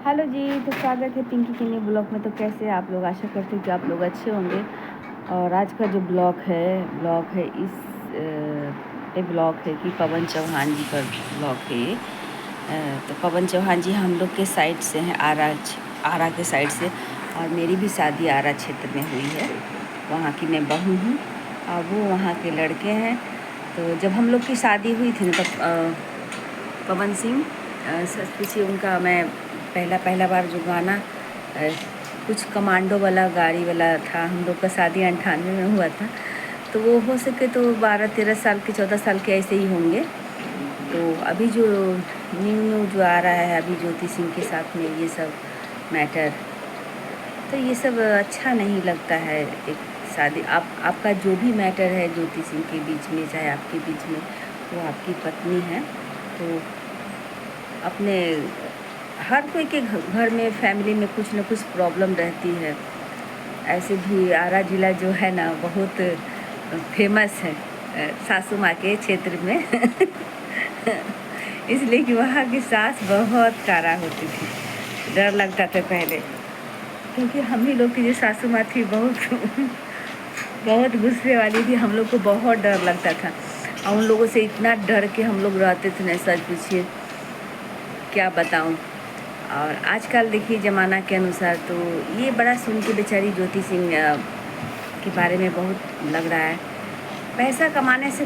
Hello जी, तो स्वागत है पिंकी के न्यू ब्लॉग में। तो कैसे हैं आप लोग? आशा करती हूँ कि आप लोग अच्छे होंगे। और आज का जो ब्लॉग है ये ब्लॉग है कि पवन चौहान जी का ब्लॉग है ये। तो पवन चौहान जी हम लोग के साइड से हैं, आरा के साइड से। और मेरी भी शादी आरा क्षेत्र में हुई है, वहाँ की मैं बहू हूँ और वो वहाँ के लड़के हैं। तो जब हम लोग की शादी हुई थी ना, तब पवन सिंह सच पूछिए उनका मैं पहला बार जो गाना कुछ कमांडो वाला गाड़ी वाला था, हम लोग का शादी 98 में हुआ था। तो वो हो सके तो 12-13 साल के, 14 साल के ऐसे ही होंगे। तो अभी जो न्यू जो आ रहा है अभी ज्योति सिंह के साथ में ये सब मैटर, तो ये सब अच्छा नहीं लगता है। एक शादी आपका जो भी मैटर है ज्योति सिंह के बीच में, चाहे आपके बीच में, वो आपकी पत्नी है। तो अपने हर कोई के घर में, फैमिली में कुछ न कुछ प्रॉब्लम रहती है। ऐसे भी आरा जिला जो है ना बहुत फेमस है सासू माँ के क्षेत्र में इसलिए कि वहाँ की सास बहुत कारा होती थी, डर लगता था पहले। क्योंकि हम ही लोग की जो सासू माँ थी बहुत बहुत गुस्से वाली थी, हम लोग को बहुत डर लगता था। और उन लोगों से इतना डर के हम लोग रहते थे ना, सच पूछिए क्या बताऊं। और आजकल देखिए ज़माना के अनुसार तो ये बड़ा सुन के बेचारी ज्योति सिंह के बारे में बहुत लग रहा है। पैसा कमाने से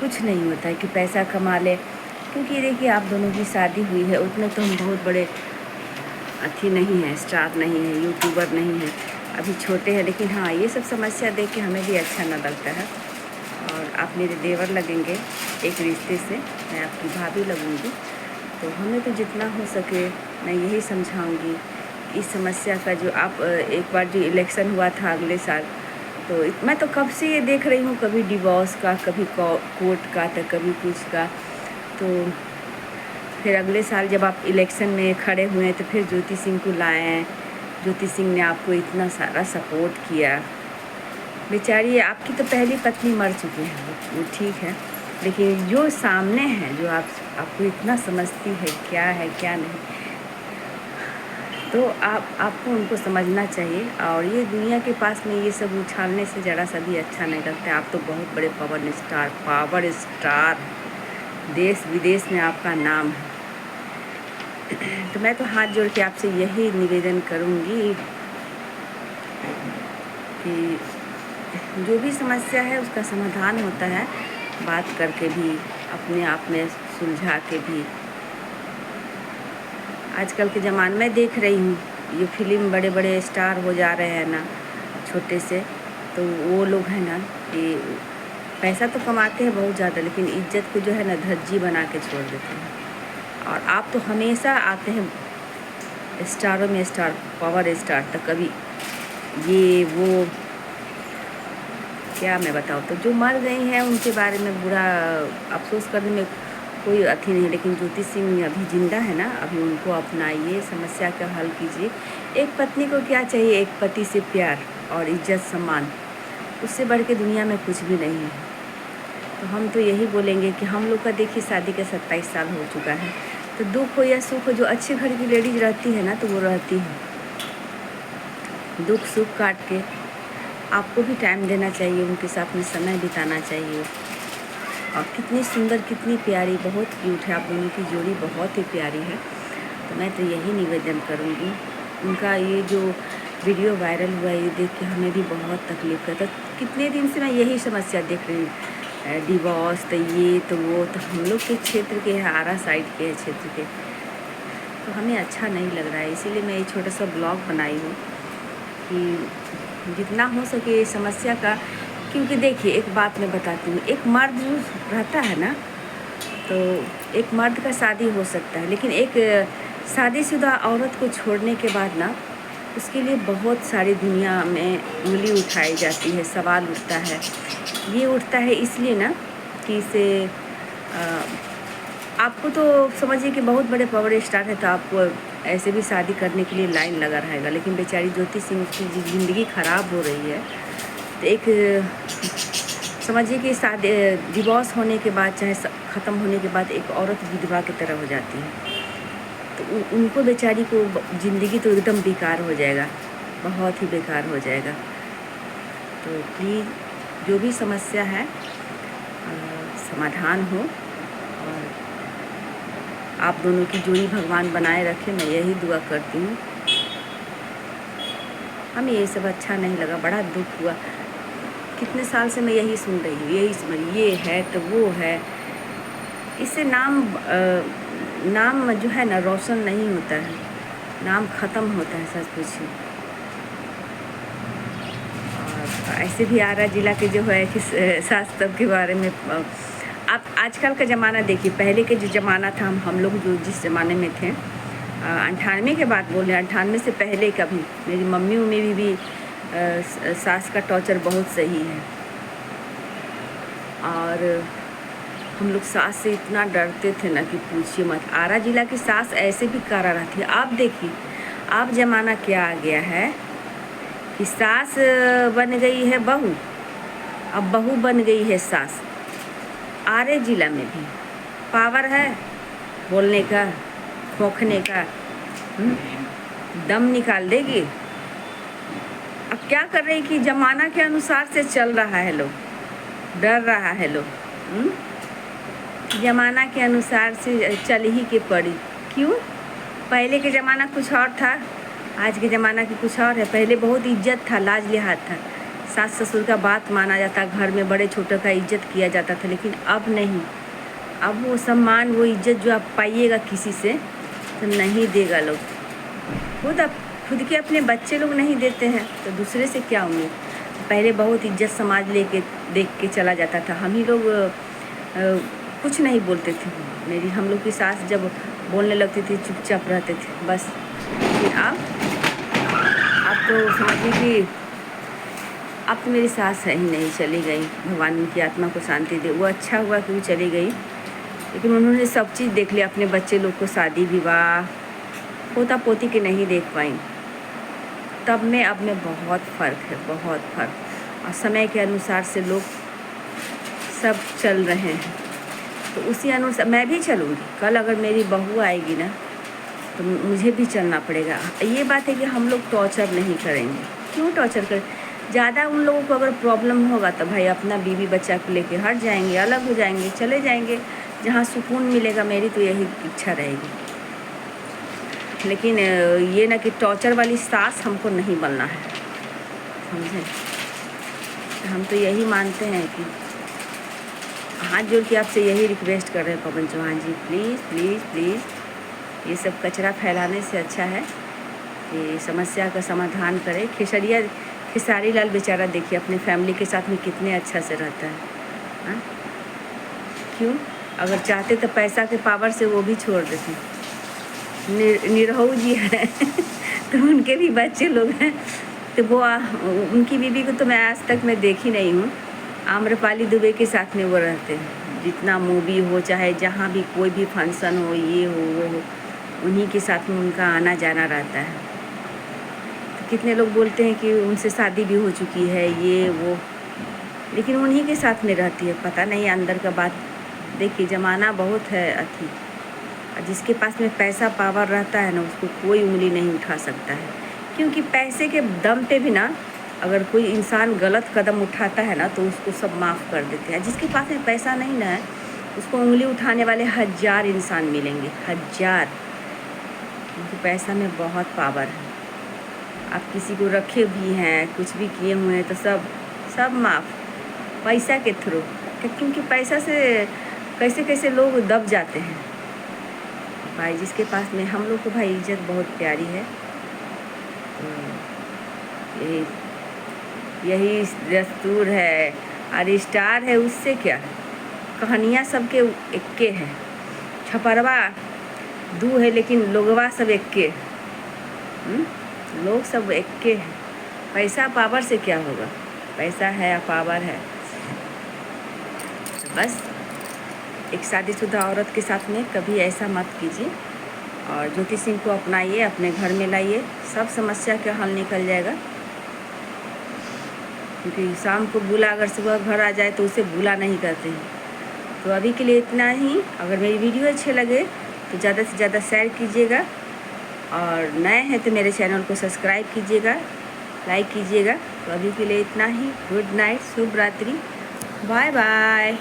कुछ नहीं होता है कि पैसा कमा ले, क्योंकि देखिए आप दोनों की शादी हुई है, उतने तो हम बहुत बड़े अथी नहीं है, स्टार नहीं है, यूट्यूबर नहीं है, अभी छोटे हैं। लेकिन हाँ, ये सब समस्या देख के हमें भी अच्छा ना लगता है। और आप मेरे देवर लगेंगे एक रिश्ते से, मैं आपकी भाभी लगूंगी। तो हमें तो जितना हो सके मैं यही समझाऊंगी। इस समस्या का जो आप एक बार जो इलेक्शन हुआ था अगले साल, तो मैं तो कब से ये देख रही हूँ, कभी डिवोर्स का, कभी कोर्ट का, तो कभी कुछ का। तो फिर अगले साल जब आप इलेक्शन में खड़े हुए तो फिर ज्योति सिंह को लाए हैं। ज्योति सिंह ने आपको इतना सारा सपोर्ट किया। बेचारी आपकी तो पहली पत्नी मर चुकी है, वो ठीक है, लेकिन जो सामने है, जो आपको इतना समझती है क्या नहीं, तो आपको उनको समझना चाहिए। और ये दुनिया के पास में ये सब उछालने से ज़रा सा भी अच्छा नहीं लगता है। आप तो बहुत बड़े पावर स्टार, देश विदेश में आपका नाम है। तो मैं तो हाथ जोड़ के आपसे यही निवेदन करूँगी कि जो भी समस्या है उसका समाधान होता है बात करके भी, अपने आप में सुलझा के भी। आजकल के ज़माने में देख रही हूँ ये फिल्म बड़े बड़े स्टार हो जा रहे हैं ना, छोटे से, तो वो लोग हैं ना कि पैसा तो कमाते हैं बहुत ज़्यादा, लेकिन इज्जत को जो है ना धज्जी बना के छोड़ देते हैं। और आप तो हमेशा आते हैं स्टारों में स्टार, पावर स्टार, तक कभी ये वो क्या मैं बताऊँ। तो जो मर गई हैं उनके बारे में बुरा अफसोस करने में कोई अथी नहीं, लेकिन ज्योति सिंह अभी जिंदा है ना, अभी उनको अपनाइए, समस्या का हल कीजिए। एक पत्नी को क्या चाहिए? एक पति से प्यार और इज्जत सम्मान, उससे बढ़ के दुनिया में कुछ भी नहीं है। तो हम तो यही बोलेंगे कि हम लोग का देखिए शादी के 27 साल हो चुका है। तो दुख हो या सुख हो, जो अच्छे घर की लेडीज रहती है ना, तो वो रहती है, दुख सुख काट के आपको भी टाइम देना चाहिए, उनके साथ में समय बिताना चाहिए। और कितनी सुंदर, कितनी प्यारी, बहुत क्यूट है, आप दोनों की जोड़ी बहुत ही प्यारी है। तो मैं तो यही निवेदन करूँगी। उनका ये जो वीडियो वायरल हुआ, ये देख के हमें भी बहुत तकलीफ़ है। तो कितने दिन से मैं यही समस्या देख रही हूँ, डिवोर्स, तो ये तो वो, तो हम लोग के क्षेत्र के है, आरा साइड के क्षेत्र के, तो हमें अच्छा नहीं लग रहा है। इसीलिए मैं ये छोटा सा ब्लॉग बनाई हूँ कि जितना हो सके इस समस्या का। क्योंकि देखिए एक बात मैं बताती हूँ, एक मर्द जो रहता है ना, तो एक मर्द का शादी हो सकता है, लेकिन एक शादीशुदा औरत को छोड़ने के बाद ना, उसके लिए बहुत सारी दुनिया में उंगली उठाई जाती है, सवाल उठता है। ये उठता है इसलिए ना कि इसे आपको तो समझिए कि बहुत बड़े पावर स्टार है, तो आपको ऐसे भी शादी करने के लिए लाइन लगा रहेगा। लेकिन बेचारी ज्योति सिंह की ज़िंदगी ख़राब हो रही है। तो एक समझिए कि शादी डिवोर्स होने के बाद, चाहे ख़त्म होने के बाद, एक औरत विधवा की तरह हो जाती है। तो उनको बेचारी को ज़िंदगी तो एकदम बेकार हो जाएगा, बहुत ही बेकार हो जाएगा। तो प्लीज़ जो भी समस्या है समाधान हो और आप दोनों की जोड़ी भगवान बनाए रखे, मैं यही दुआ करती हूँ। हमें ये सब अच्छा नहीं लगा, बड़ा दुख हुआ। कितने साल से मैं यही सुन रही हूँ, यही सुन रही, ये है तो वो है। इससे नाम जो है ना रोशन नहीं होता है, नाम ख़त्म होता है सच पूछिए। और ऐसे भी आरा जिला के जो है कि सास तब के बारे में आप आजकल का ज़माना देखिए, पहले के जो ज़माना था, हम लोग जो जिस ज़माने में थे, 98 के बाद बोल रहे हैं, 98 से पहले का भी मेरी मम्मी में भी सास का टॉर्चर बहुत सही है। और हम लोग सास से इतना डरते थे ना कि पूछिए मत। आरा जिला की सास ऐसे भी करा रहती है। आप देखिए, अब ज़माना क्या आ गया है कि सास बन गई है बहू, अब बहू बन गई है सास। आरे जिला में भी पावर है बोलने का, खोखने का, दम निकाल देगी। अब क्या कर रही कि ज़माना के अनुसार से चल रहा है लोग, डर रहा है लोग। ज़माना के अनुसार से चल ही के पड़ी। क्यों? पहले के ज़माना कुछ और था, आज के ज़माना की कुछ और है। पहले बहुत इज्जत था, लाज लिहाज था, सास ससुर का बात माना जाता, घर में बड़े छोटे का इज्जत किया जाता था। लेकिन अब नहीं, अब वो सम्मान, वो इज्जत जो आप पाइएगा किसी से तो नहीं देगा लोग। खुद के अपने बच्चे लोग नहीं देते हैं तो दूसरे से क्या उम्मीद। पहले बहुत इज्जत समाज देख के चला जाता था। हम ही लोग कुछ नहीं बोलते थे। हम लोग की सास जब बोलने लगती थी चुपचाप रहते थे बस। लेकिन अब तो समझिए कि अब तो मेरी सास है ही नहीं, चली गई, भगवान उनकी आत्मा को शांति दे। वो अच्छा हुआ कि वो चली गई, लेकिन उन्होंने सब चीज़ देख लिया। अपने बच्चे लोग को शादी विवाह, पोता पोती के नहीं देख पाई। तब में अब में बहुत फ़र्क है, बहुत फ़र्क। और समय के अनुसार से लोग सब चल रहे हैं, तो उसी अनुसार मैं भी चलूँगी। कल अगर मेरी बहू आएगी ना तो मुझे भी चलना पड़ेगा। ये बात है कि हम लोग टॉर्चर नहीं करेंगे। क्यों टॉर्चर करें? ज़्यादा उन लोगों को अगर प्रॉब्लम होगा तो भाई अपना बीवी बच्चा को लेके हट जाएंगे, अलग हो जाएंगे, चले जाएंगे जहाँ सुकून मिलेगा। मेरी तो यही इच्छा रहेगी। लेकिन ये ना कि टॉर्चर वाली सास हमको नहीं बनना है, समझे? हम तो यही मानते हैं कि हाथ जोड़ के आपसे यही रिक्वेस्ट कर रहे हैं पवन चौहान जी, प्लीज़ प्लीज़ प्लीज़ ये सब कचरा फैलाने से अच्छा है कि समस्या का समाधान करें। खेसारी लाल बेचारा देखिए अपने फैमिली के साथ में कितने अच्छा से रहता है। हाँ, क्यों? अगर चाहते तो पैसा के पावर से वो भी छोड़ देते। निरहू जी हैं तो उनके भी बच्चे लोग हैं, तो वो उनकी बीवी को तो मैं आज तक मैं देखी नहीं हूँ। आम्रपाली दुबे के साथ में वो रहते हैं, जितना मूवी हो चाहे जहाँ भी कोई भी फंक्शन हो, ये हो वो हो, उन्हीं के साथ में उनका आना जाना रहता है। तो कितने लोग बोलते हैं कि उनसे शादी भी हो चुकी है, ये वो, लेकिन उन्हीं के साथ में रहती है। पता नहीं अंदर का बात। देखिए ज़माना बहुत है अथी, जिसके पास में पैसा पावर रहता है ना उसको कोई उंगली नहीं उठा सकता है। क्योंकि पैसे के दम पे भी ना अगर कोई इंसान गलत कदम उठाता है ना तो उसको सब माफ़ कर देते हैं। जिसके पास में पैसा नहीं ना है उसको उंगली उठाने वाले 1000 इंसान मिलेंगे, 1000। क्योंकि पैसा में बहुत पावर है। आप किसी को रखे भी हैं, कुछ भी किए हुए हैं तो सब माफ़ पैसा के थ्रू। क्योंकि पैसा से कैसे कैसे लोग दब जाते हैं भाई। जिसके पास में हम लोग को भाई इज्जत बहुत प्यारी है। तो यही दस्तूर है और स्टार है, उससे क्या। कहानियाँ सबके एक्के हैं, छपरवा दू है लेकिन लोगवा सब एक्के। लोग सब एक्के हैं। पैसा पावर से क्या होगा? पैसा है या पावर है, तो बस एक शादीशुदा औरत के साथ में कभी ऐसा मत कीजिए। और ज्योतिषी को अपनाइए, अपने घर में लाइए, सब समस्या का हल निकल जाएगा। क्योंकि शाम को बुला अगर सुबह घर आ जाए तो उसे बुला नहीं करते हैं। तो अभी के लिए इतना ही। अगर मेरी वीडियो अच्छे लगे तो ज़्यादा से ज़्यादा शेयर कीजिएगा, और नए हैं तो मेरे चैनल को सब्सक्राइब कीजिएगा, लाइक कीजिएगा। तो अभी के लिए इतना ही। गुड नाइट, शुभ रात्रि, बाय बाय।